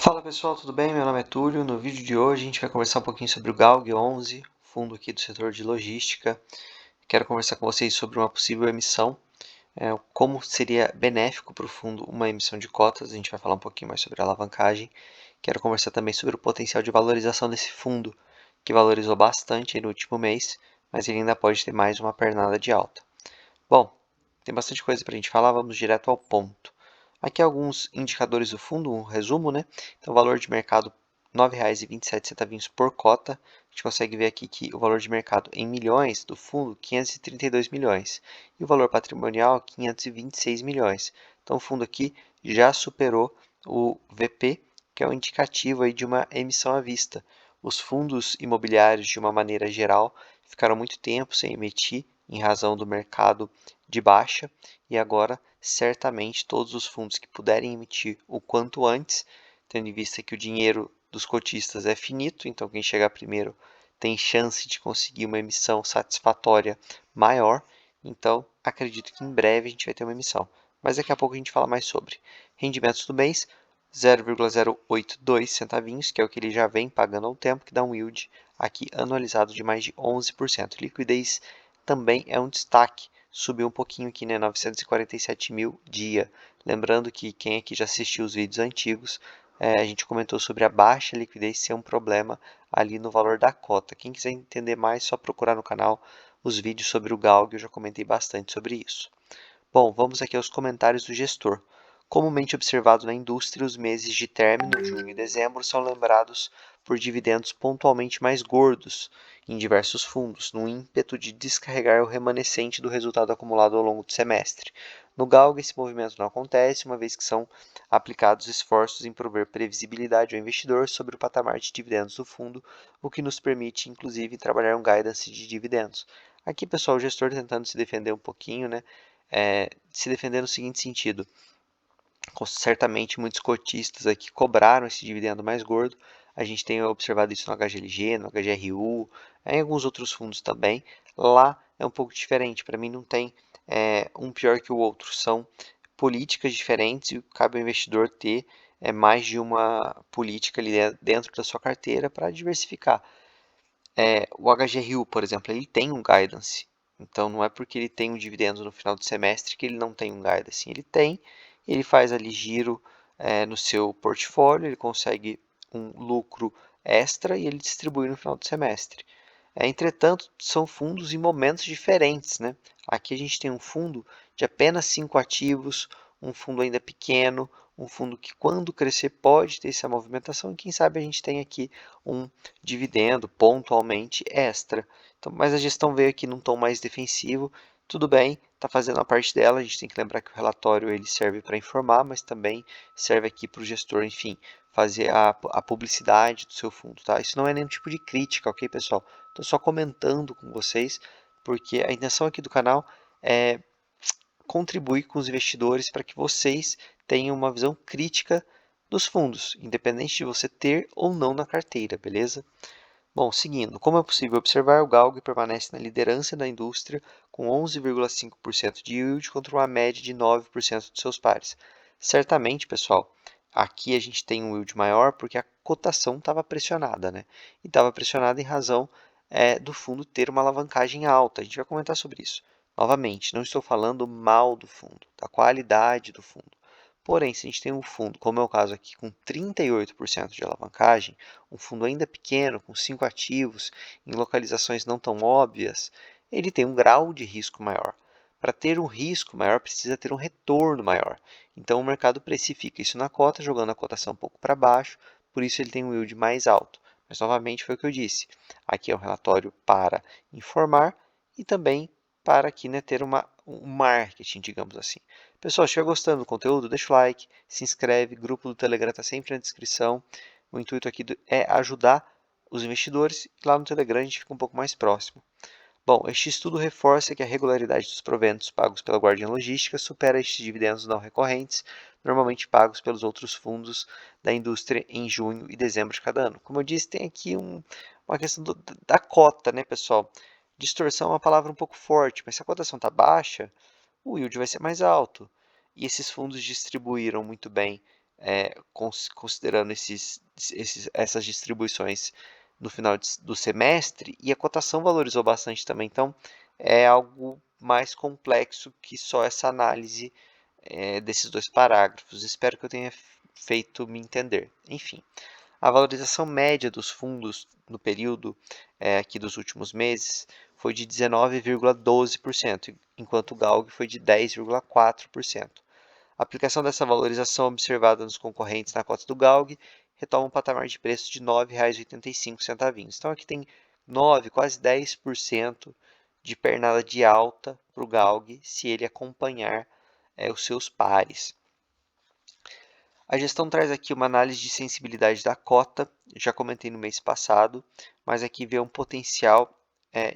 Fala pessoal, tudo bem? Meu nome é Túlio. No vídeo de hoje a gente vai conversar um pouquinho sobre o GALG 11, fundo aqui do setor de logística. Quero conversar com vocês sobre uma possível emissão, como seria benéfico para o fundo uma emissão de cotas. A gente vai falar um pouquinho mais sobre a alavancagem. Quero conversar também sobre o potencial de valorização desse fundo, que valorizou bastante no último mês, mas ele ainda pode ter mais uma pernada de alta. Bom, tem bastante coisa para a gente falar, vamos direto ao ponto. Aqui alguns indicadores do fundo, um resumo, né? Então, o valor de mercado R$ 9,27 por cota. A gente consegue ver aqui que o valor de mercado em milhões do fundo, 532 milhões. E o valor patrimonial, 526 milhões. Então, o fundo aqui já superou o VP, que é o indicativo aí de uma emissão à vista. Os fundos imobiliários, de uma maneira geral, ficaram muito tempo sem emitir em razão do mercado de baixa, e agora certamente todos os fundos que puderem emitir o quanto antes, tendo em vista que o dinheiro dos cotistas é finito, então quem chegar primeiro tem chance de conseguir uma emissão satisfatória maior, então acredito que em breve a gente vai ter uma emissão. Mas daqui a pouco a gente fala mais sobre. Rendimentos do mês, 0,082 centavinhos, que é o que ele já vem pagando há um tempo, que dá um yield aqui anualizado de mais de 11%. Liquidez também é um destaque, subiu um pouquinho aqui, né, 947 mil dia. Lembrando que quem aqui já assistiu os vídeos antigos, a gente comentou sobre a baixa liquidez ser um problema ali no valor da cota. Quem quiser entender mais, só procurar no canal os vídeos sobre o GALG, eu já comentei bastante sobre isso. Bom, vamos aqui aos comentários do gestor. Comumente observado na indústria, os meses de término, junho e dezembro, são lembrados por dividendos pontualmente mais gordos em diversos fundos, no ímpeto de descarregar o remanescente do resultado acumulado ao longo do semestre. No GALG, esse movimento não acontece, uma vez que são aplicados esforços em prover previsibilidade ao investidor sobre o patamar de dividendos do fundo, o que nos permite, inclusive, trabalhar um guidance de dividendos. Aqui, pessoal, o gestor tentando se defender um pouquinho, né? Se defender no seguinte sentido: certamente muitos cotistas aqui cobraram esse dividendo mais gordo. A gente tem observado isso no HGLG, no HGRU, em alguns outros fundos também. Lá é um pouco diferente. Para mim não tem um pior que o outro. São políticas diferentes e cabe ao investidor ter mais de uma política ali dentro da sua carteira para diversificar. O HGRU, por exemplo, ele tem um guidance. Então, não é porque ele tem um dividendo no final do semestre que ele não tem um guidance. Ele tem, ele faz ali giro no seu portfólio, ele consegue um lucro extra e ele distribui no final do semestre. Entretanto, são fundos em momentos diferentes, né? Aqui a gente tem um fundo de apenas 5 ativos, um fundo ainda pequeno, um fundo que quando crescer pode ter essa movimentação e quem sabe a gente tem aqui um dividendo pontualmente extra. Então, mas a gestão veio aqui num tom mais defensivo. Tudo bem, está fazendo a parte dela. A gente tem que lembrar que o relatório ele serve para informar, mas também serve aqui para o gestor, enfim, fazer a publicidade do seu fundo, tá? Isso não é nenhum tipo de crítica, ok, pessoal? Estou só comentando com vocês, porque a intenção aqui do canal é contribuir com os investidores para que vocês tenham uma visão crítica dos fundos, independente de você ter ou não na carteira, beleza? Bom, seguindo, como é possível observar, o GALG permanece na liderança da indústria com 11,5% de yield contra uma média de 9% de seus pares. Certamente, pessoal, aqui a gente tem um yield maior porque a cotação estava pressionada, né? E estava pressionada em razão do fundo ter uma alavancagem alta. A gente vai comentar sobre isso. Novamente, não estou falando mal do fundo, da qualidade do fundo. Porém, se a gente tem um fundo, como é o caso aqui, com 38% de alavancagem, um fundo ainda pequeno, com 5 ativos, em localizações não tão óbvias, ele tem um grau de risco maior. Para ter um risco maior, precisa ter um retorno maior. Então, o mercado precifica isso na cota, jogando a cotação um pouco para baixo, por isso ele tem um yield mais alto. Mas, novamente, foi o que eu disse. Aqui é um relatório para informar e também para aqui, né, ter um marketing, digamos assim. Pessoal, se estiver gostando do conteúdo, deixa o like, se inscreve, grupo do Telegram está sempre na descrição. O intuito aqui é ajudar os investidores e lá no Telegram a gente fica um pouco mais próximo. Bom, este estudo reforça que a regularidade dos proventos pagos pela Guardiã Logística supera estes dividendos não recorrentes, normalmente pagos pelos outros fundos da indústria em junho e dezembro de cada ano. Como eu disse, tem aqui uma questão da cota, né, pessoal? Distorção é uma palavra um pouco forte, mas se a cotação está baixa, o yield vai ser mais alto. E esses fundos distribuíram muito bem considerando essas distribuições no final do semestre, e a cotação valorizou bastante também. Então, é algo mais complexo que só essa análise desses dois parágrafos. Espero que eu tenha feito me entender. Enfim, a valorização média dos fundos no período aqui dos últimos meses foi de 19,12%, enquanto o GALG foi de 10,4%. A aplicação dessa valorização observada nos concorrentes na cota do GALG retoma um patamar de preço de R$ 9,85. Então aqui tem 9, quase 10% de pernada de alta para o GALG se ele acompanhar os seus pares. A gestão traz aqui uma análise de sensibilidade da cota, já comentei no mês passado, mas aqui vê um potencial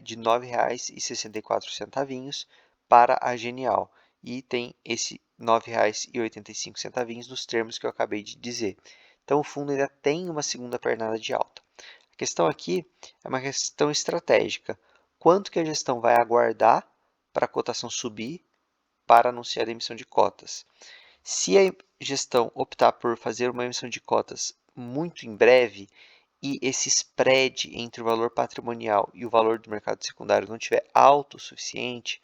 de R$ 9,64 para a Genial. E tem esse R$ 9,85 nos termos que eu acabei de dizer. Então, o fundo ainda tem uma segunda pernada de alta. A questão aqui é uma questão estratégica. Quanto que a gestão vai aguardar para a cotação subir para anunciar a emissão de cotas? Se a gestão optar por fazer uma emissão de cotas muito em breve e esse spread entre o valor patrimonial e o valor do mercado secundário não tiver alto o suficiente,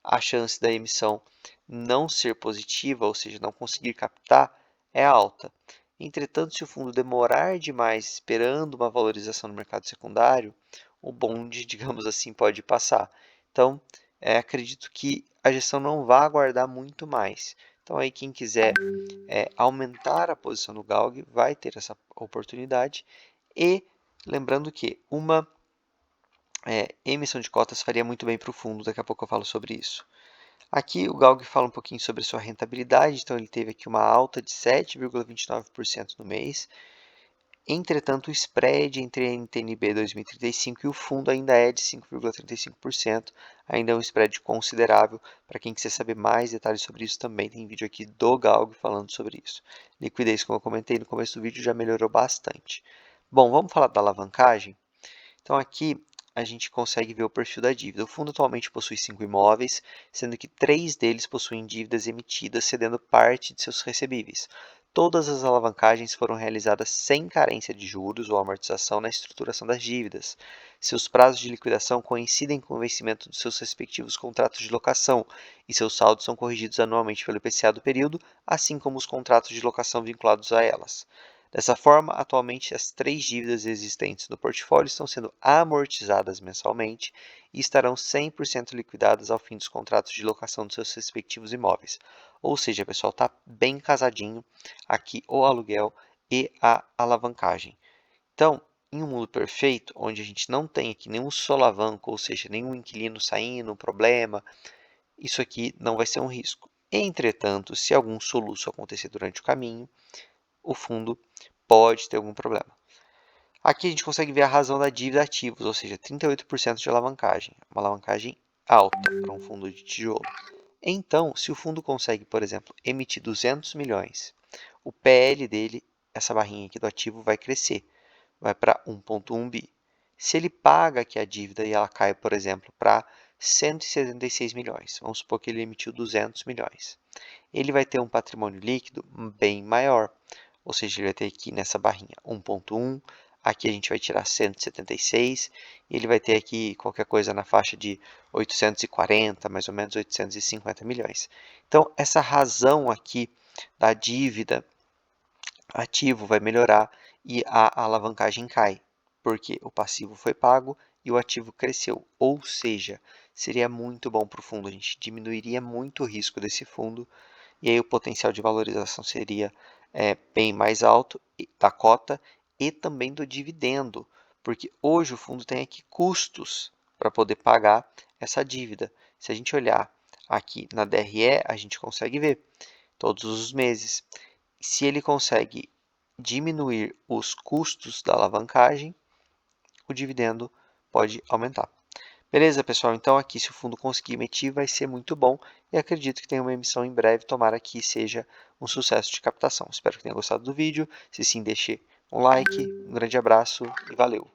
a chance da emissão não ser positiva, ou seja, não conseguir captar, é alta. Entretanto, se o fundo demorar demais esperando uma valorização no mercado secundário, o bonde, digamos assim, pode passar. Então, acredito que a gestão não vai aguardar muito mais. Então, aí quem quiser aumentar a posição no GALG vai ter essa oportunidade. E lembrando que uma emissão de cotas faria muito bem para o fundo, daqui a pouco eu falo sobre isso. Aqui o GALG fala um pouquinho sobre sua rentabilidade, então ele teve aqui uma alta de 7,29% no mês. Entretanto, o spread entre a NTNB 2035 e o fundo ainda é de 5,35%, ainda é um spread considerável. Para quem quiser saber mais detalhes sobre isso, também tem vídeo aqui do GALG falando sobre isso. Liquidez, como eu comentei no começo do vídeo, já melhorou bastante. Bom, vamos falar da alavancagem? Então aqui a gente consegue ver o perfil da dívida. O fundo atualmente possui 5 imóveis, sendo que 3 deles possuem dívidas emitidas, cedendo parte de seus recebíveis. Todas as alavancagens foram realizadas sem carência de juros ou amortização na estruturação das dívidas. Seus prazos de liquidação coincidem com o vencimento dos seus respectivos contratos de locação e seus saldos são corrigidos anualmente pelo IPCA do período, assim como os contratos de locação vinculados a elas. Dessa forma, atualmente as 3 dívidas existentes no portfólio estão sendo amortizadas mensalmente e estarão 100% liquidadas ao fim dos contratos de locação dos seus respectivos imóveis. Ou seja, pessoal, está bem casadinho aqui o aluguel e a alavancagem. Então, em um mundo perfeito, onde a gente não tem aqui nenhum solavanco, ou seja, nenhum inquilino saindo, um problema, isso aqui não vai ser um risco. Entretanto, se algum soluço acontecer durante o caminho, o fundo pode ter algum problema. Aqui a gente consegue ver a razão da dívida ativos, ou seja, 38% de alavancagem, uma alavancagem alta para um fundo de tijolo. Então, se o fundo consegue, por exemplo, emitir 200 milhões, o PL dele, essa barrinha aqui do ativo, vai crescer, vai para 1,1 bi. Se ele paga aqui a dívida e ela cai, por exemplo, para 176 milhões, vamos supor que ele emitiu 200 milhões, ele vai ter um patrimônio líquido bem maior, ou seja, ele vai ter aqui nessa barrinha 1,1, aqui a gente vai tirar 176, e ele vai ter aqui qualquer coisa na faixa de 840, mais ou menos 850 milhões. Então, essa razão aqui da dívida ativo vai melhorar e a alavancagem cai, porque o passivo foi pago e o ativo cresceu. Ou seja, seria muito bom para o fundo, a gente diminuiria muito o risco desse fundo e aí o potencial de valorização seria bem mais alto da cota e também do dividendo, porque hoje o fundo tem aqui custos para poder pagar essa dívida. Se a gente olhar aqui na DRE, a gente consegue ver todos os meses. Se ele consegue diminuir os custos da alavancagem, o dividendo pode aumentar. Beleza, pessoal? Então aqui, se o fundo conseguir emitir, vai ser muito bom e acredito que tenha uma emissão em breve. Tomara que seja um sucesso de captação. Espero que tenha gostado do vídeo. Se sim, deixe um like, um grande abraço e valeu!